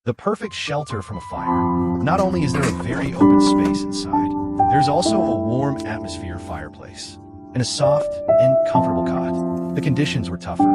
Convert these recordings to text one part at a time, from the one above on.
the perfect shelter from a fire. Not only is there a very open space inside, there's also a warm atmosphere fireplace and a soft and comfortable cot. The conditions were tougher.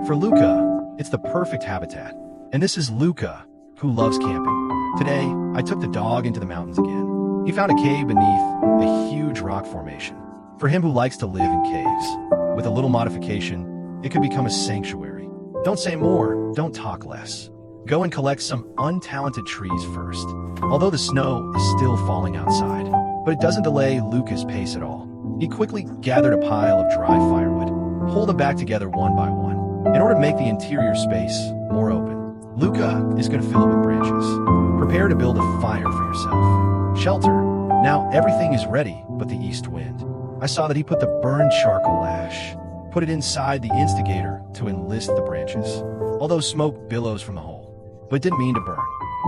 For Luca, it's the perfect habitat. And this is Luca, who loves camping. Today, I took the dog into the mountains again. He found a cave beneath a huge rock formation. For him who likes to live in caves, with a little modification, it could become a sanctuary. Don't say more, don't talk less. Go and collect some untalented trees first, although the snow is still falling outside. But it doesn't delay Luca's pace at all. He quickly gathered a pile of dry firewood, pulled them back together one by one, in order to make the interior space more open. Luca is going to fill it with branches. Prepare to build a fire for yourself. Shelter. Now everything is ready but the east wind. I saw that he put the burned charcoal ash, put it inside the instigator to enlist the branches, although smoke billows from the hole. But it didn't mean to burn.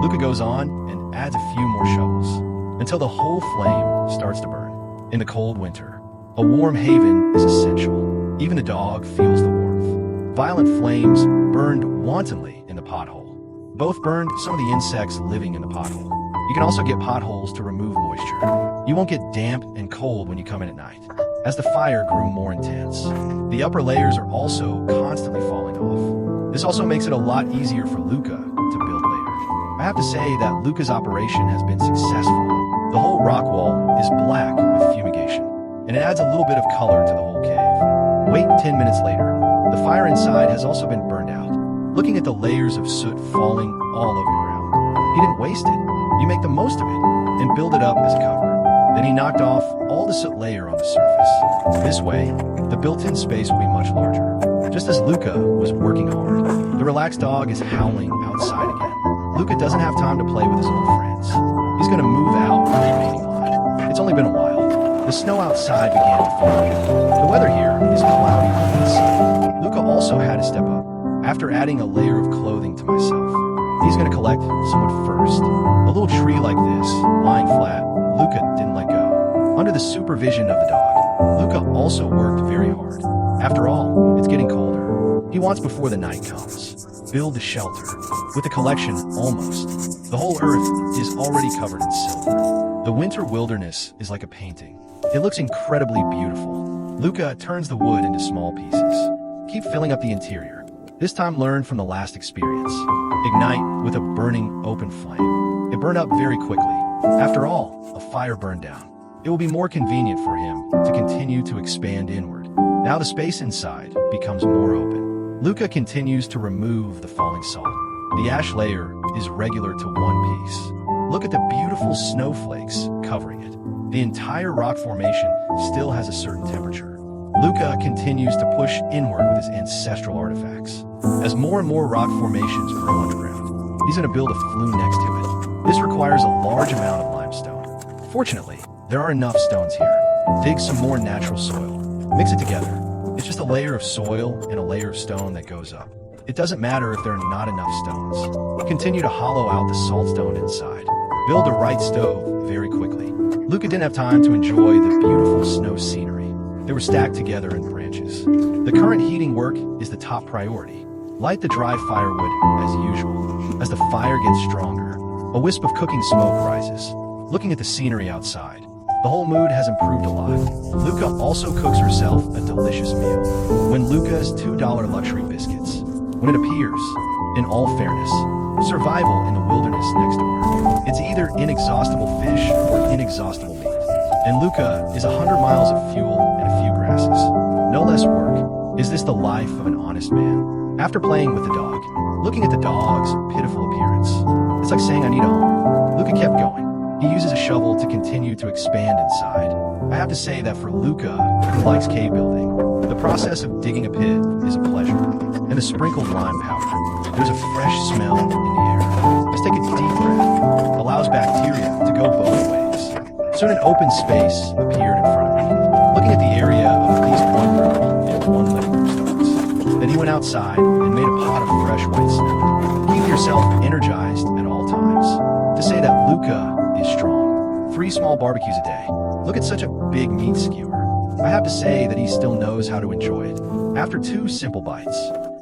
Luca goes on and adds a few more shovels, until the whole flame starts to burn. In the cold winter, a warm haven is essential. Even the dog feels the warmth. Violent flames burned wantonly in the pothole. Both burned some of the insects living in the pothole. You can also get potholes to remove moisture. You won't get damp and cold when you come in at night. As the fire grew more intense, the upper layers are also constantly falling off. This also makes it a lot easier for Luca to build later. I have to say that Luca's operation has been successful. The whole rock wall is black with fumigation, and it adds a little bit of color to the whole cave. Wait 10 minutes later. The fire inside has also been burned out. Looking at the layers of soot falling all over the ground, he didn't waste it. You make the most of it and build it up as a cover. Then he knocked off all the soot layer on the surface. This way, the built-in space will be much larger. Just as Luca was working hard, the relaxed dog is howling outside again. Luca doesn't have time to play with his old friends. He's going to move out of the remaining lot. It's only been a while. The snow outside began to fall. The weather here is cloudy on the sun. Luca also had to step up. After adding a layer of clothing to myself, he's going to collect some wood first. A little tree like this, lying flat, Luca didn't let go. Under the supervision of the dog, Luca also worked very hard. After all, it's getting colder. He wants before the night comes. Build a shelter. With the collection almost, the whole earth is already covered in silver. The winter wilderness is like a painting. It looks incredibly beautiful. Luca turns the wood into small pieces. Keep filling up the interior. This time learn from the last experience. Ignite with a burning open flame. It burned up very quickly. After all, a fire burned down. It will be more convenient for him to continue to expand inward. Now the space inside becomes more open. Luca continues to remove the falling salt. The ash layer is regular to one piece. Look at the beautiful snowflakes covering it. The entire rock formation still has a certain temperature. Luca continues to push inward with his ancestral artifacts. As more and more rock formations grow underground, he's going to build a flume next to it. This requires a large amount of limestone. Fortunately, there are enough stones here. Dig some more natural soil. Mix it together. It's just a layer of soil and a layer of stone that goes up. It doesn't matter if there are not enough stones. Continue to hollow out the saltstone inside. Build the right stove very quickly. Luca didn't have time to enjoy the beautiful snow scenery. They were stacked together in branches. The current heating work is the top priority. Light the dry firewood as usual. As the fire gets stronger, a wisp of cooking smoke rises. Looking at the scenery outside, the whole mood has improved a lot. Luca also cooks herself a delicious meal. When Luca's $2 luxury biscuits. When it appears, in all fairness, survival in the wilderness next door. It's either inexhaustible fish or inexhaustible meat. And Luca is 100 miles of fuel and a few grasses. No less work. Is this the life of an honest man? After playing with the dog, looking at the dog's pitiful appearance, it's like saying I need a home. Luca kept going. He uses a shovel to continue to expand inside. I have to say that for Luca, who likes cave building, the process of digging a pit is a pleasure. And the sprinkled lime powder. There's a fresh smell in the air. Let's take a deep breath. Allows bacteria to go both ways. Soon an open space appeared in front of me. Looking at the area of at least one room and one living room starts. Then he went outside and made a pot of fresh white snow. Keep yourself energized at all times. To say that Luca is strong. 3 small barbecues a day. Look at such a big meat skewer. I have to say that he still knows how to enjoy it. After 2 simple bites.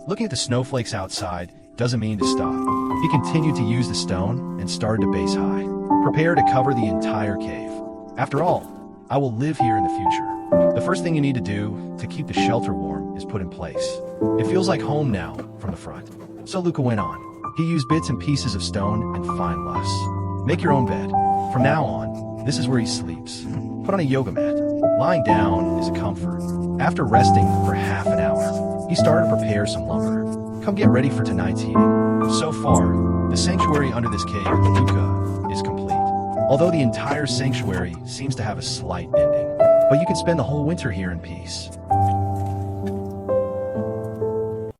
Looking at the snowflakes outside, doesn't mean to stop. He continued to use the stone and started to base high. Prepare to cover the entire cave. After all, I will live here in the future. The first thing you need to do to keep the shelter warm is put in place. It feels like home now from the front. So Luca went on. He used bits and pieces of stone and fine luss. Make your own bed. From now on, this is where he sleeps. Put on a yoga mat. Lying down is a comfort. After resting for half an hour, he started to prepare some lumber. Come get ready for tonight's heating. So far, the sanctuary under this cave with Luca is complete. Although the entire sanctuary seems to have a slight ending. But you can spend the whole winter here in peace.